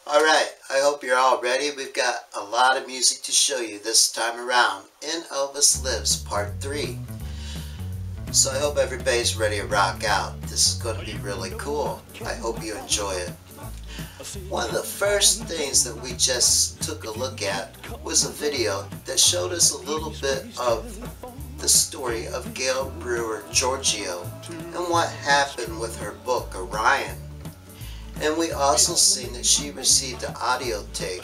Alright, I hope you're all ready. We've got a lot of music to show you this time around in Elvis Lives Part 3. So I hope everybody's ready to rock out. This is going to be really cool. I hope you enjoy it. One of the first things that we just took a look at was a video that showed us a little bit of the story of Gail Brewer Giorgio and what happened with her book Orion. And we also seen that she received an audio tape,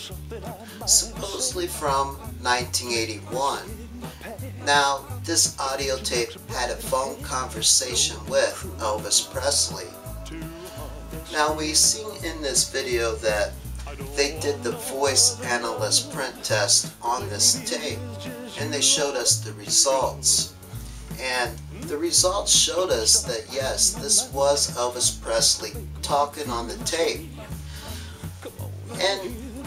supposedly from 1981. Now, this audio tape had a phone conversation with Elvis Presley. Now, we seen in this video that they did the voice analyst print test on this tape, and they showed us the results. And the results showed us that yes, this was Elvis Presley talking on the tape. And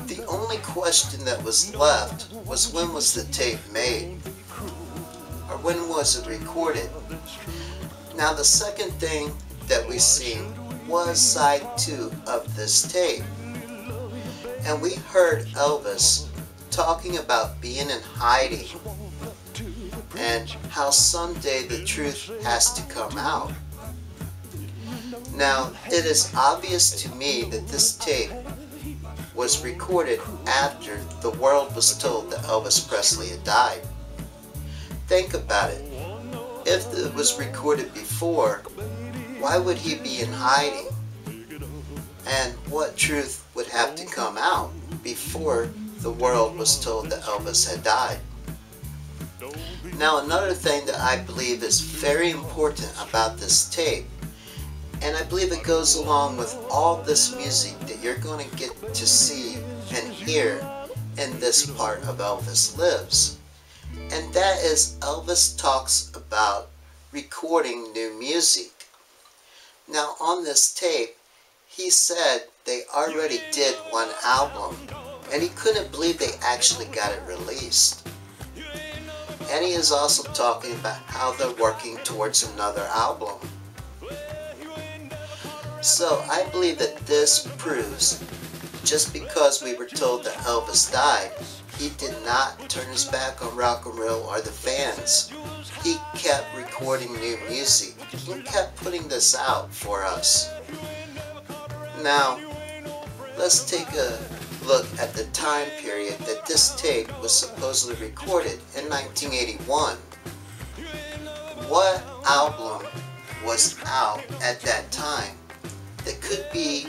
the only question that was left was, when was the tape made? Or when was it recorded? Now, the second thing that we seen was side 2 of this tape. And we heard Elvis talking about being in hiding and how someday the truth has to come out. Now, it is obvious to me that this tape was recorded after the world was told that Elvis Presley had died. Think about it. If it was recorded before, why would he be in hiding? And what truth would have to come out before the world was told that Elvis had died? Now, another thing that I believe is very important about this tape, and I believe it goes along with all this music that you're going to get to see and hear in this part of Elvis Lives, and that is Elvis talks about recording new music. Now, on this tape, he said they already did one album, and he couldn't believe they actually got it released. And he is also talking about how they're working towards another album. So I believe that this proves, just because we were told that Elvis died, he did not turn his back on rock and roll or the fans. He kept recording new music. He kept putting this out for us. Now, let's take a look at the time period that this tape was supposedly recorded in 1981. What album was out at that time that could be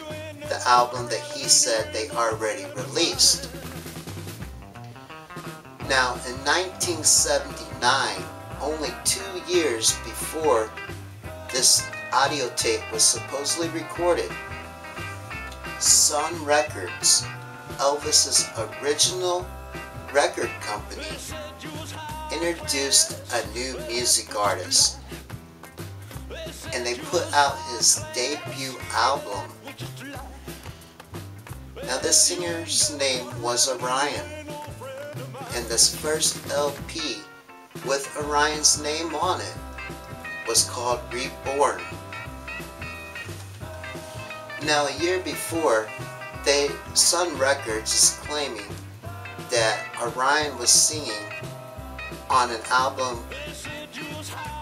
the album that he said they already released? Now, in 1979, only 2 years before this audio tape was supposedly recorded, Sun Records, Elvis's original record company, introduced a new music artist, and they put out his debut album. Now, this singer's name was Orion, and this first LP with Orion's name on it was called Reborn. Now, a year before, Sun Records is claiming that Orion was singing on an album,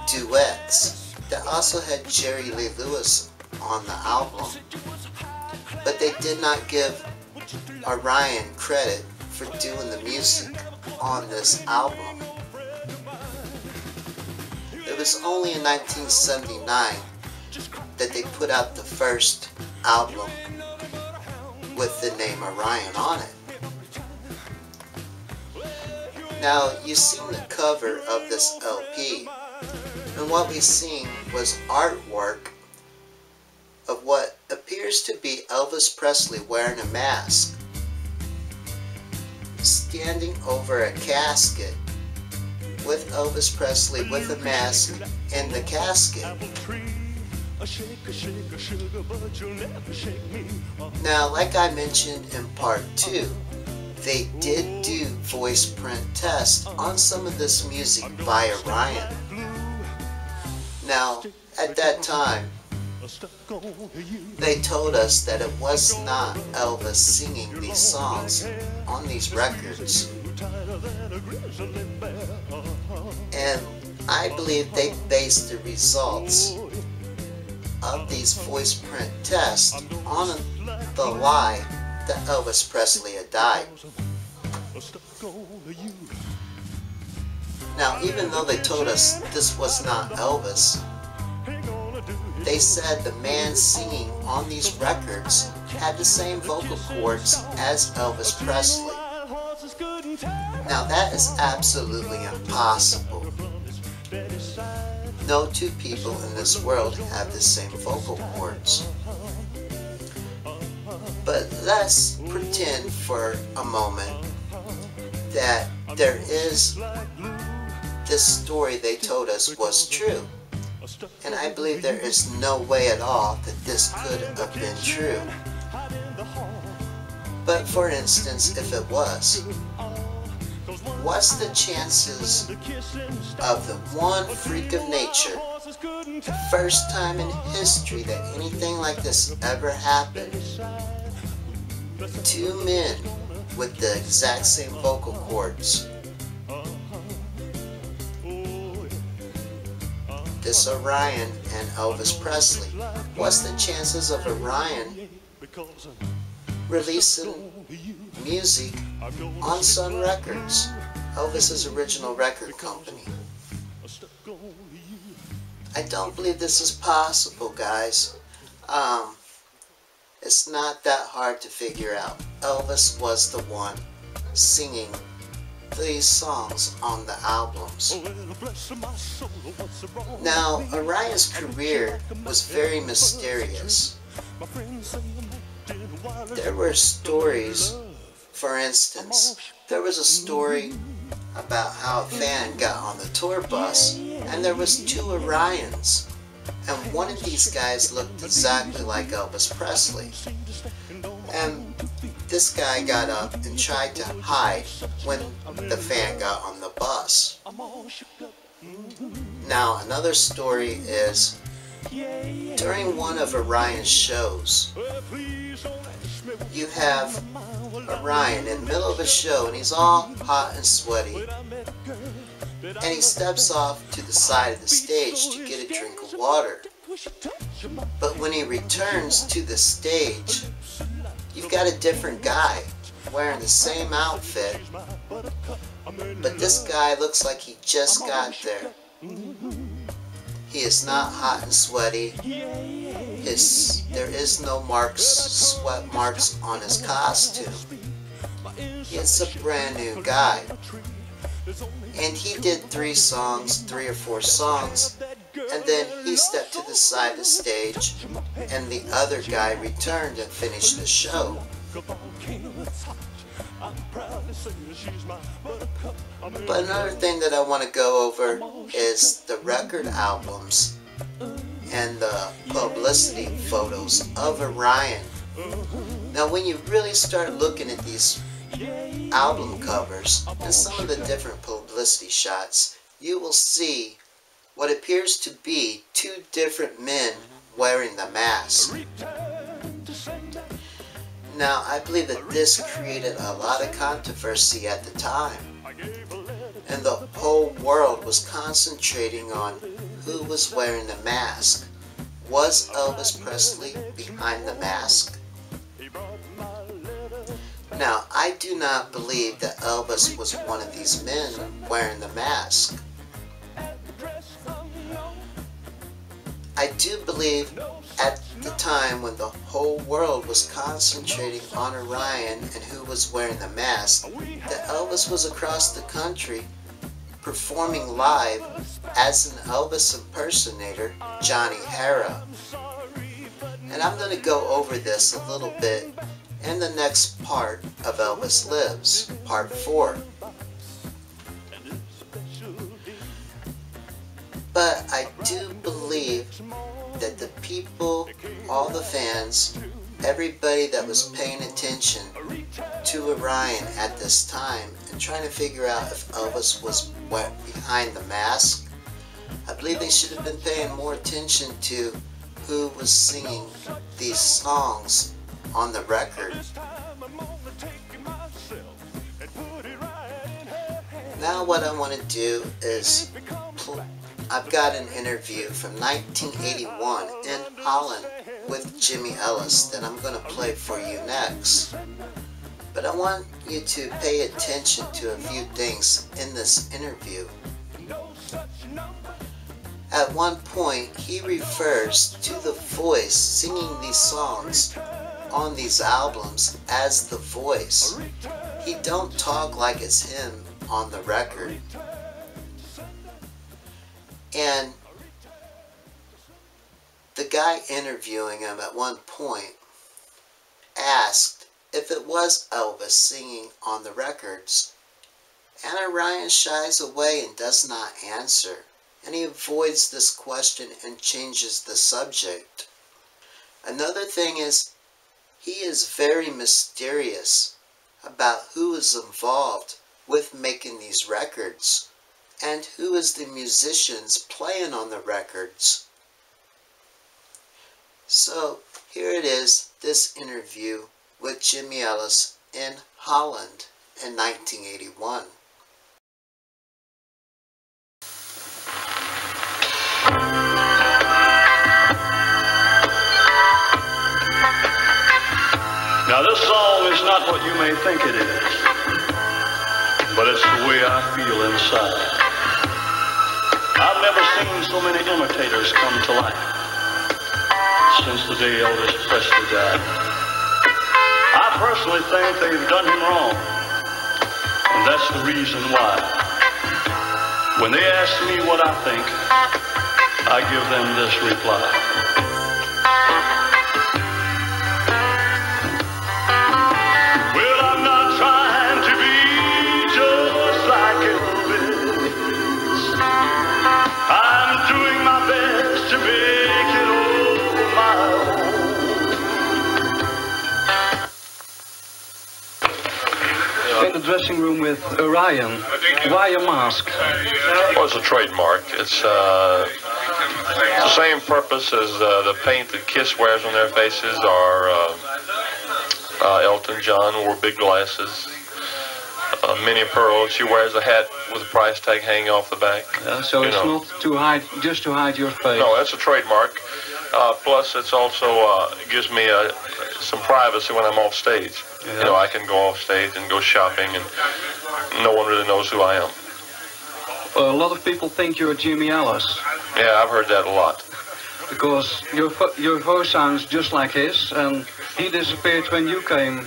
Duets, that also had Jerry Lee Lewis on the album. But they did not give Orion credit for doing the music on this album. It was only in 1979 that they put out the first album with the name Orion on it. Now, you've seen the cover of this LP, and what we've seen was artwork of what appears to be Elvis Presley wearing a mask, standing over a casket with Elvis Presley with a mask in the casket. Now, like I mentioned in part 2, they did do voice print tests on some of this music by Orion. Now, at that time, They told us that it was not Elvis singing these songs on these records. And I believe they based the results of these voice print tests on the lie that Elvis Presley had died. Now, even though they told us this was not Elvis, they said the man singing on these records had the same vocal cords as Elvis Presley. Now, that is absolutely impossible. No two people in this world have the same vocal cords. But let's pretend for a moment that there is this story they told us was true. And I believe there is no way at all that this could have been true. But for instance, if it was, what's the chances of the one freak of nature, the first time in history that anything like this ever happened, two men with the exact same vocal cords, this Orion and Elvis Presley, what's the chances of Orion releasing music on Sun Records, Elvis's original record company? I don't believe this is possible, guys. It's not that hard to figure out. Elvis was the one singing these songs on the albums. Now, Orion's career was very mysterious. There were stories, for instance, there was a story about how a fan got on the tour bus and there was two Orions, and one of these guys looked exactly like Elvis Presley. And this guy got up and tried to hide when the fan got on the bus. Now, another story is, during one of Orion's shows, you have Orion in the middle of a show and he's all hot and sweaty, and he steps off to the side of the stage to get a drink of water. But when he returns to the stage, you've got a different guy wearing the same outfit, but this guy looks like he just got there. He is not hot and sweaty. There is no sweat marks on his costume. It's a brand new guy. And he did 3 or 4 songs, and then he stepped to the side of the stage, and the other guy returned and finished the show. But another thing that I want to go over is the record albums and the publicity photos of Orion. Now, when you really start looking at these album covers and some of the different publicity shots, you will see what appears to be 2 different men wearing the mask. Now, I believe that this created a lot of controversy at the time, and the whole world was concentrating on who was wearing the mask. Was Elvis Presley behind the mask? Now, I do not believe that Elvis was one of these men wearing the mask. I do believe at the time when the whole world was concentrating on Orion and who was wearing the mask, that Elvis was across the country performing live as an Elvis impersonator, Johnny Hara. And I'm going to go over this a little bit in the next part of Elvis Lives, part 4. But I do believe that the people, all the fans, everybody that was paying attention to Orion at this time and trying to figure out if Elvis was behind the mask, I believe they should have been paying more attention to who was singing these songs on the record. Now what I want to do is, I've got an interview from 1981 in Holland with Jimmy Ellis that I'm going to play for you next. But I want you to pay attention to a few things in this interview. At one point, he refers to the voice singing these songs on these albums as the voice. He don't talk like it's him on the record. And the guy interviewing him at one point asked if it was Elvis singing on the records. And Orion shies away and does not answer. And he avoids this question and changes the subject. Another thing is, he is very mysterious about who is involved with making these records and who is the musicians playing on the records. So here it is, this interview with Jimmy Ellis in Holland in 1981. Now this song is not what you may think it is, but it's the way I feel inside. I've never seen so many imitators come to life since the day Elvis Presley died. I personally think they've done him wrong, and that's the reason why. When they ask me what I think, I give them this reply. In the dressing room with Orion, why a mask? Well, it's a trademark. It's the same purpose as the paint that Kiss wears on their faces, or Elton John wore big glasses. Minnie Pearl, she wears a hat with a price tag hanging off the back. So it's not to hide, just to hide your face? No, that's a trademark. Plus, it's also gives me some privacy when I'm off stage. Yeah. You know, I can go off stage and go shopping, and no one really knows who I am. Well, a lot of people think you're Jimmy Ellis. Yeah, I've heard that a lot. Because your voice sounds just like his, and he disappeared when you came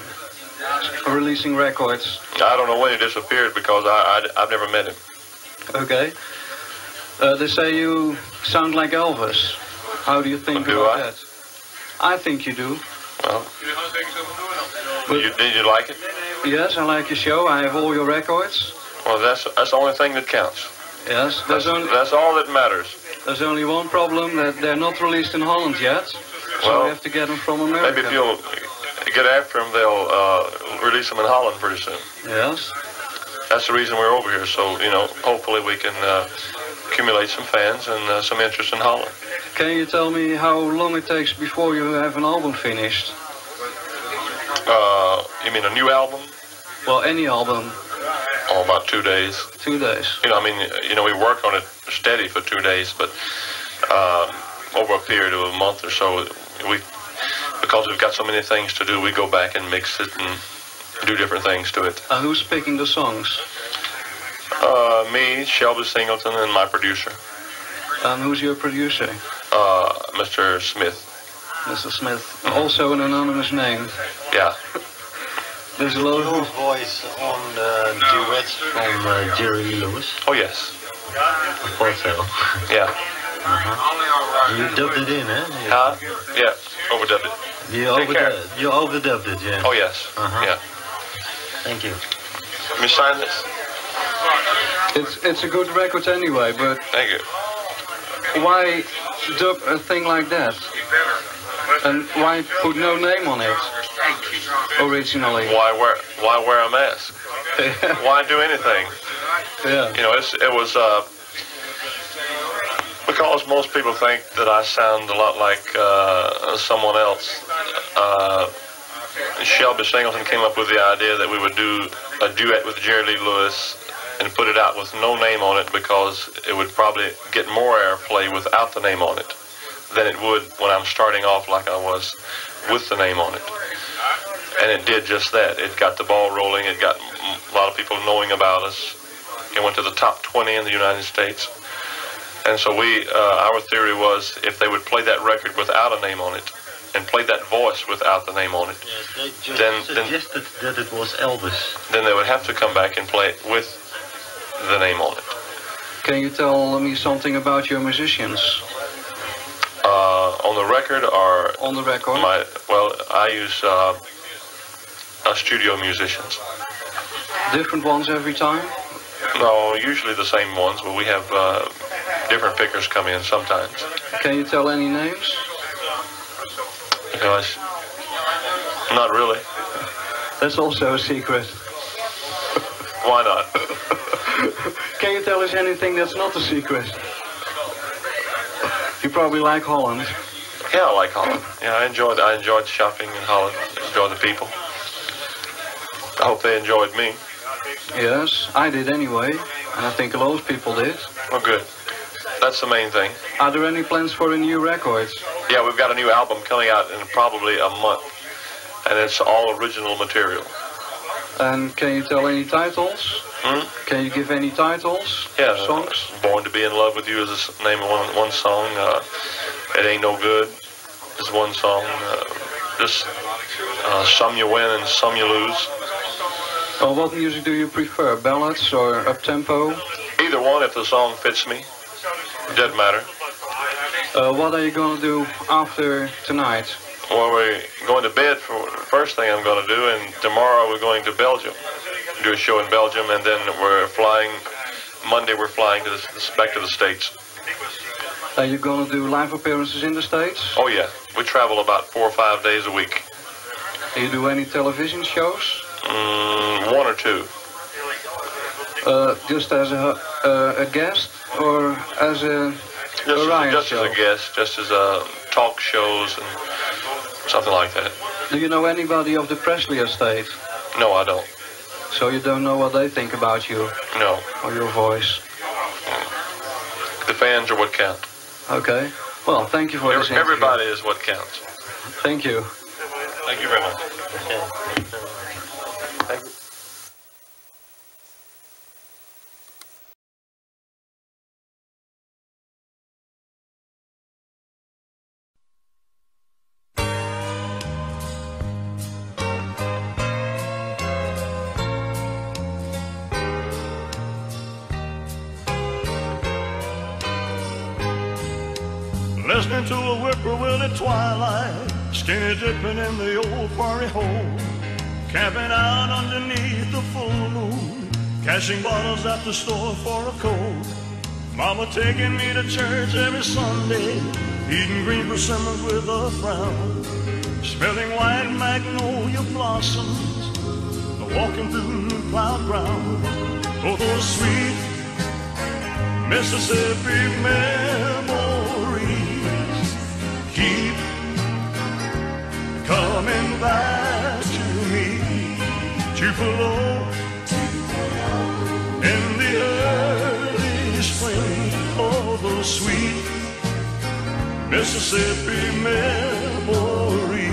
releasing records. I don't know when he disappeared because I've never met him. Okay. They say you sound like Elvis. How do you think about that? I think you do. Well, did you like it? Yes, I like your show. I have all your records. Well, that's the only thing that counts. Yes, that's all that matters. There's only one problem, that they're not released in Holland yet. So well, we have to get them from America. Maybe if you'll get after them, they'll release them in Holland pretty soon. Yes. That's the reason we're over here. So, you know, hopefully we can accumulate some fans and some interest in Holland. Can you tell me how long it takes before you have an album finished? You mean a new album? Well, any album. Oh, about 2 days. 2 days. You know, I mean, you know, we work on it steady for 2 days, but over a period of a month or so, because we've got so many things to do, we go back and mix it and do different things to it. Who's picking the songs? Me, Shelby Singleton, and my producer. And who's your producer? Mr. Smith. Mr. Smith. Also an anonymous name. Yeah. There's a lot Your of... voice on the duets from Jerry Lee Lewis? Oh, yes. I thought so. Yeah. You dubbed it in, eh? Huh? Yeah, overdubbed it. You overdubbed it, yeah. Oh, yes. Yeah. Thank you. Let me sign this. It's a good record anyway, but Thank you. why dub a thing like that? And why put no name on it originally? Why wear a mask? Why do anything? Yeah. You know, it was Because most people think that I sound a lot like someone else. Shelby Singleton came up with the idea that we would do a duet with Jerry Lee Lewis and put it out with no name on it because it would probably get more airplay without the name on it than it would when I'm starting off like I was with the name on it. And it did just that. It got the ball rolling. It got a lot of people knowing about us. It went to the top 20 in the United States. And so our theory was if they would play that record without a name on it and play that voice without the name on it, they just suggested that it was Elvis. Then they would have to come back and play it with the name on it. Can you tell me something about your musicians? On the record or... On the record? I use studio musicians. Different ones every time? No, usually the same ones, but we have different pickers come in sometimes. Can you tell any names? Because not really. That's also a secret. Why not? Can you tell us anything that's not a secret? You probably like Holland. Yeah, I like Holland. Yeah, I enjoyed shopping in Holland. I enjoyed the people. I hope they enjoyed me. Yes, I did anyway, and I think a lot of people did. Oh, good. That's the main thing. Are there any plans for a new record? Yeah, we've got a new album coming out in probably a month, and it's all original material. And can you tell any titles? Can you give any titles? Yeah, songs? Born to Be in Love with You is the name of one song. It Ain't No Good is one song. Some You Win and Some You Lose. Well, what music do you prefer? Ballads or up-tempo? Either one if the song fits me. It doesn't matter. What are you going to do after tonight? Well, we're going to bed for the first thing I'm going to do, and tomorrow we're going to Belgium. Do a show in Belgium, and then we're flying, Monday we're flying back to the States. Are you going to do live appearances in the States? Oh yeah, we travel about 4 or 5 days a week. Do you do any television shows? 1 or 2. Just as a guest, or as a variety show? As a guest, just as talk shows and something like that. Do you know anybody of the Presley estate? No, I don't. So you don't know what they think about you? No. Or your voice? The fans are what count. Okay. Well, thank you for this interview. Everybody is what counts. Thank you. Thank you very much. Thank you. Listening to a whippoorwill at twilight, skinny dipping in the old quarry hole, camping out underneath the full moon, cashing bottles at the store for a cold. Mama taking me to church every Sunday, eating green persimmons with a frown, smelling white magnolia blossoms, walking through new plowed ground. Oh, those sweet Mississippi memories keep coming back to me. Tupelo in the early spring. Oh, those sweet Mississippi memories.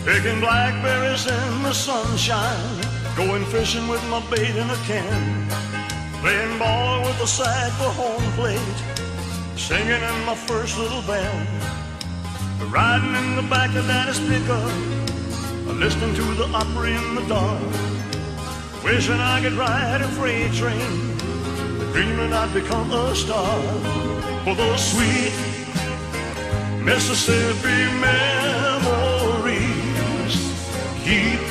Picking blackberries in the sunshine, going fishing with my bait in a can, playing ball with a sack for home plate, singing in my first little band, riding in the back of Daddy's pickup, listening to the Opry in the dark, wishing I could ride a freight train, dreaming I'd become a star. For those sweet Mississippi memories keep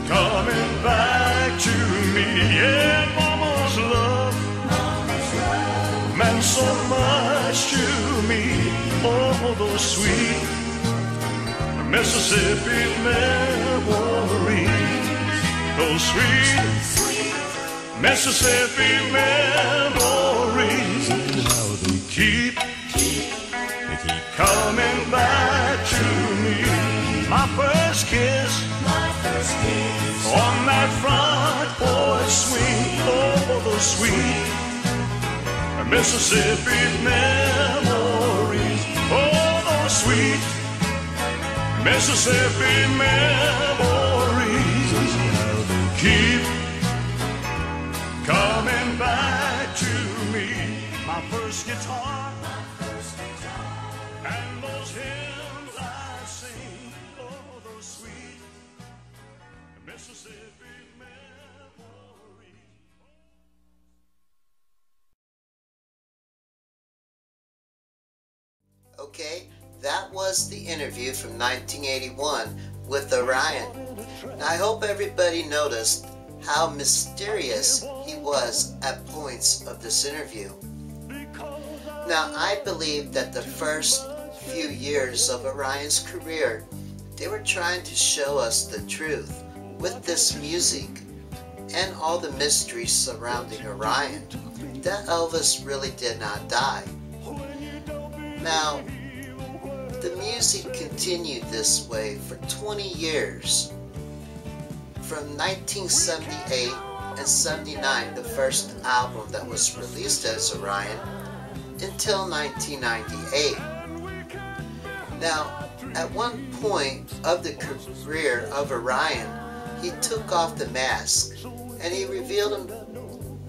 coming back to me. Yeah, Mama's love meant so much to me. Oh, those sweet Mississippi memories. those sweet Mississippi memories. How they keep coming back to me. My first kiss on that front porch swing. Oh, those sweet Mississippi memories. Oh, those sweet Mississippi memories. How they keep coming back to me. My first guitar and those hymns I sing. Oh, those sweet Mississippi memories. Okay, that was the interview from 1981 with Orion. Now, I hope everybody noticed how mysterious he was at points of this interview. Now, I believe that the first few years of Orion's career, they were trying to show us the truth with this music and all the mysteries surrounding Orion, that Elvis really did not die. Now, the music continued this way for 20 years. From 1978 and 79, the first album that was released as Orion, until 1998. Now, at one point of the career of Orion, he took off the mask and he revealed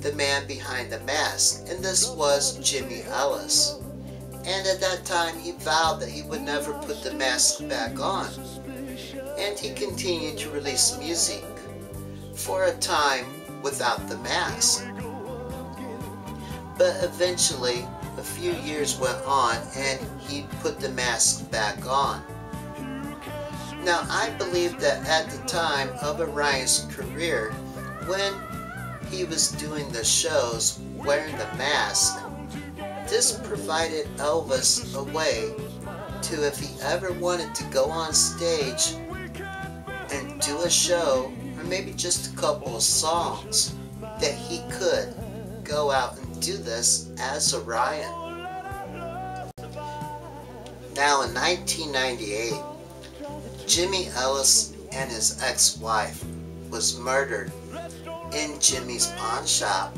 the man behind the mask, and this was Jimmy Ellis. And at that time, he vowed that he would never put the mask back on. And he continued to release music for a time without the mask. But eventually, a few years went on and he put the mask back on. Now, I believe that at the time of Orion's career, when he was doing the shows wearing the mask, this provided Elvis a way to, if he ever wanted to go on stage and do a show, or maybe just a couple of songs, that he could go out and do this as Orion. Now, in 1998, Jimmy Ellis and his ex-wife was murdered in Jimmy's pawn shop.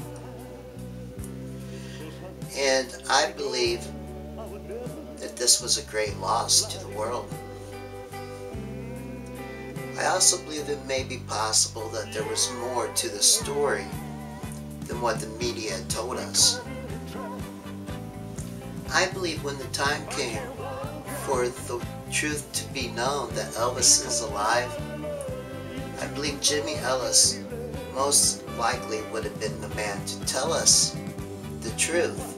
And I believe that this was a great loss to the world. I also believe it may be possible that there was more to the story than what the media told us. I believe when the time came for the truth to be known that Elvis is alive, I believe Jimmy Ellis most likely would have been the man to tell us the truth.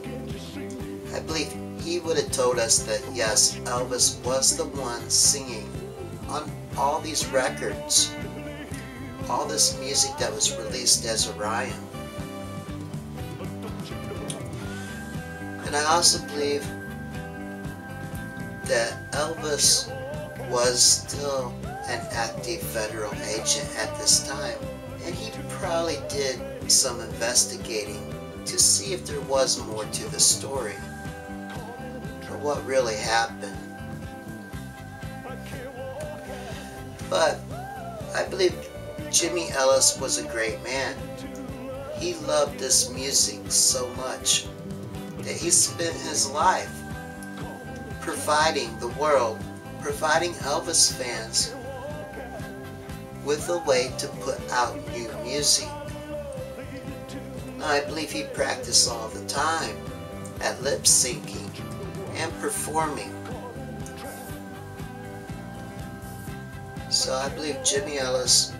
I believe he would have told us that yes, Elvis was the one singing on all these records, all this music that was released as Orion. And I also believe that Elvis was still an active federal agent at this time, and he probably did some investigating to see if there was more to the story, or what really happened. But I believe Jimmy Ellis was a great man. He loved this music so much that he spent his life providing the world, providing Elvis fans with a way to put out new music. I believe he practiced all the time at lip syncing and performing. So I believe Jimmy Ellis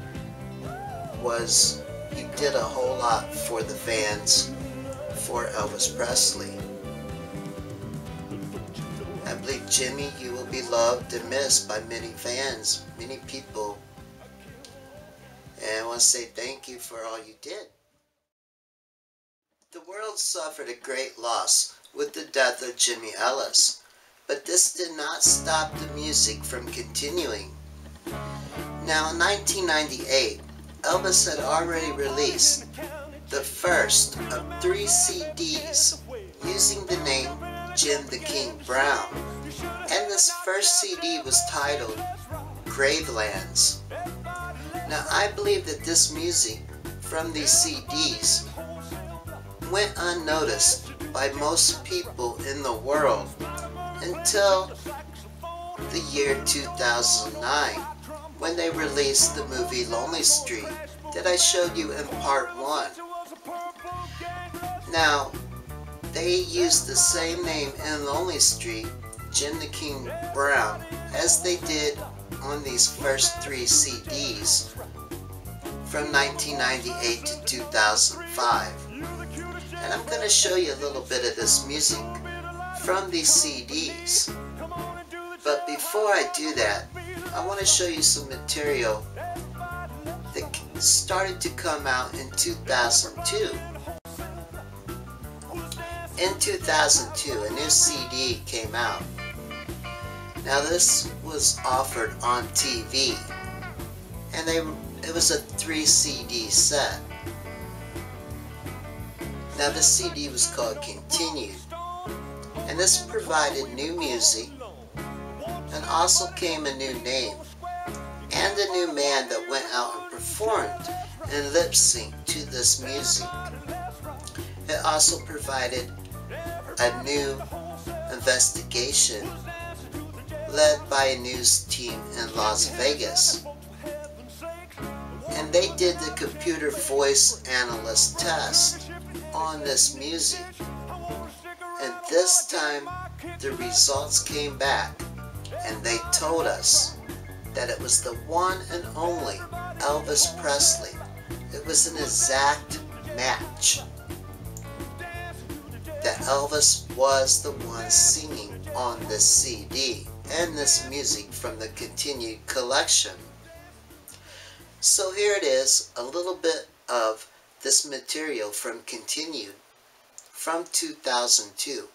he did a whole lot for the fans, for Elvis Presley. I believe, Jimmy, you will be loved and missed by many fans, many people. And I want to say thank you for all you did. The world suffered a great loss with the death of Jimmy Ellis, but this did not stop the music from continuing. Now, in 1998, Elvis had already released the first of 3 CDs using the name Jim the King Brown, and this first CD was titled Gravelands. Now I believe that this music from these CDs went unnoticed by most people in the world until the year 2009, when they released the movie Lonely Street that I showed you in part 1. Now, they used the same name in Lonely Street, Jim the King Brown, as they did on these first 3 CDs from 1998 to 2005. And I'm going to show you a little bit of this music from these CDs. But before I do that, I want to show you some material that started to come out in 2002. In 2002, a new CD came out. Now this was offered on TV, and it was a 3 CD set. Now the CD was called Continued, and this provided new music, and also came a new name, and a new man that went out and performed and lip-synced to this music. It also provided a new investigation led by a news team in Las Vegas. And they did the computer voice analyst test on this music. And this time the results came back and they told us that it was the one and only Elvis Presley. It was an exact match. That Elvis was the one singing on this CD and this music from the Continued collection. So here it is, a little bit of this material from Continued from 2002.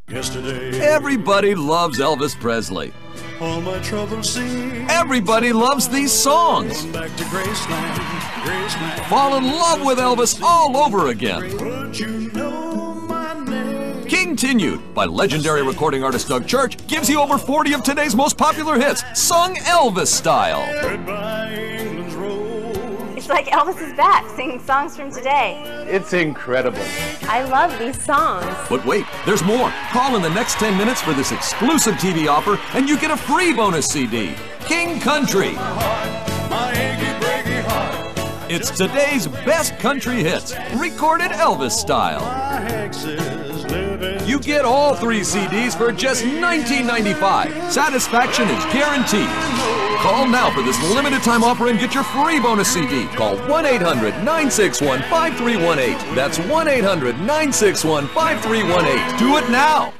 Yesterday, Everybody loves Elvis Presley. all my troubles seem Everybody loves these songs. back to Graceland, Graceland. Fall in love with Elvis all over again. Would you know my name? Continued by legendary recording artist Doug Church gives you over 40 of today's most popular hits, sung Elvis style. Goodbye, England's road. It's like Elvis is back, singing songs from today. It's incredible. I love these songs. But wait, there's more. Call in the next 10 minutes for this exclusive TV offer and you get a free bonus CD, King Country. My achy, breaky heart. It's today's best country hits, recorded Elvis style. My hex is living. You get all 3 CDs for just $19.95. Satisfaction is guaranteed. Call now for this limited time offer and get your free bonus CD. Call 1-800-961-5318. That's 1-800-961-5318. Do it now.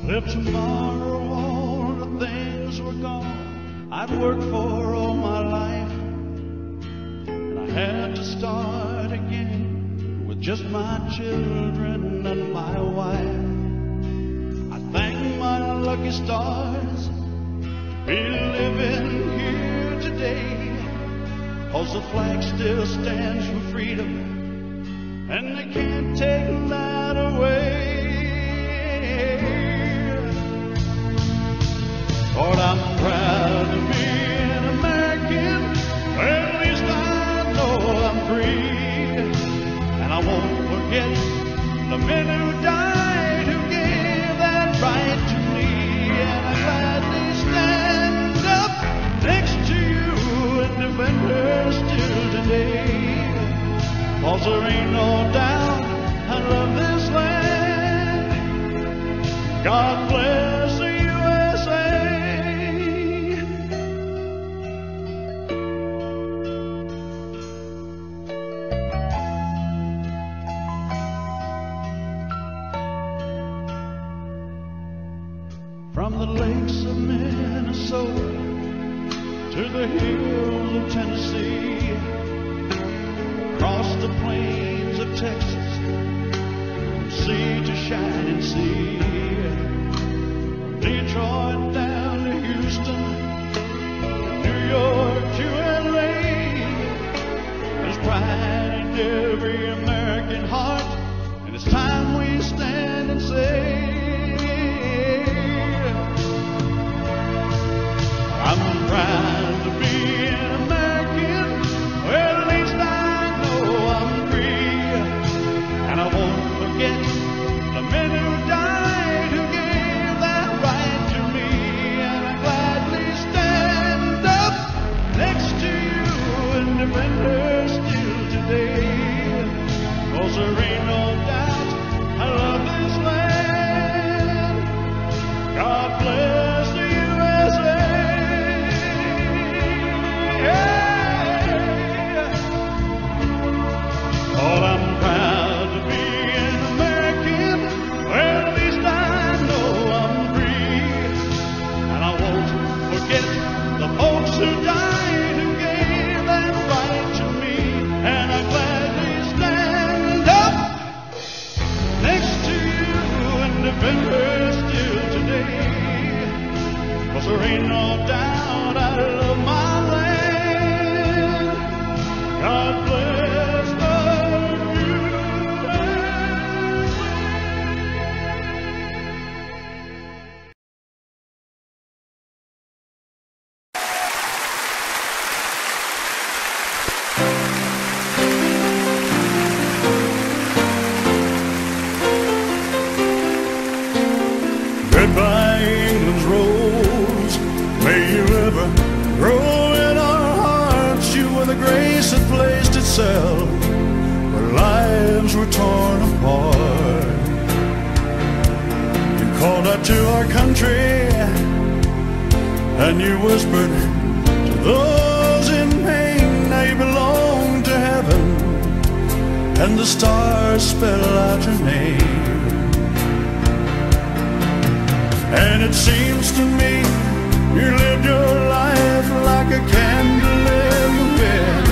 If tomorrow all the things were gone I'd worked for all my life, and I had to start again with just my children and my wife, I thank my lucky stars to be living here today, 'cause the flag still stands for freedom and they can't take that away. Lord, I'm proud to be an American. At least I know I'm free. And I won't forget the men who died, who gave that right to me. And I gladly stand up next to you and defend her still today. 'Cause there ain't no doubt I love this land. the hills of Tennessee, across the plains of Texas, from sea to shining sea, from Detroit down to Houston, New York to LA. There's pride in every American heart, and it's time we stand and say, I'm proud to be an American. Well, at least I know I'm free, and I won't forget the men who died who gave that right to me, and I gladly stand up next to you and defend her still today, 'cause there ain't no doubt I love this land. God bless the USA. Oh, I'm proud to be an American. Well, at least I know I'm free, and I won't forget the folks who died who gave that right to me, and I gladly stand up next to you and defend her still today, 'cause there ain't no doubt I love my land. God bless the Goodbye, England's rose. May you ever grow in our hearts. You were the grace that placed itself where lives were torn apart. You called out to our country, and you whispered to those in pain, now you belong to heaven, and the stars spell out your name. And it seems to me you lived your life like a candle in the wind,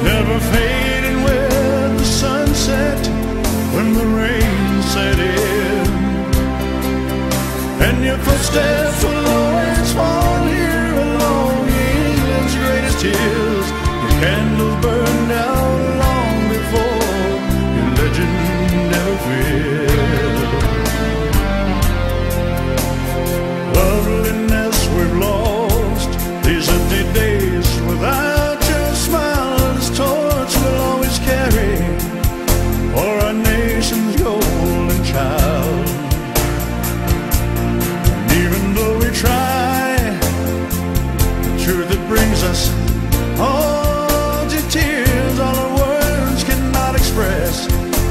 never fading with the sunset when the rain set in. And your footsteps will always fall here along England's greatest hills. Your candles burned out long before your legend never filled. Loveliness we've lost, these empty days without your smile. This torch we'll always carry for our nation's golden child. And even though we try, the truth that brings us all to tears, all our words cannot express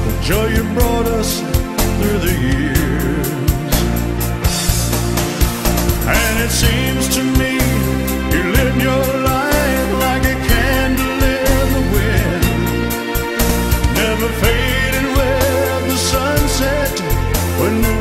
the joy you brought us through the years. And it seems to me you lived your life like a candle in the wind, never fading with the sunset when the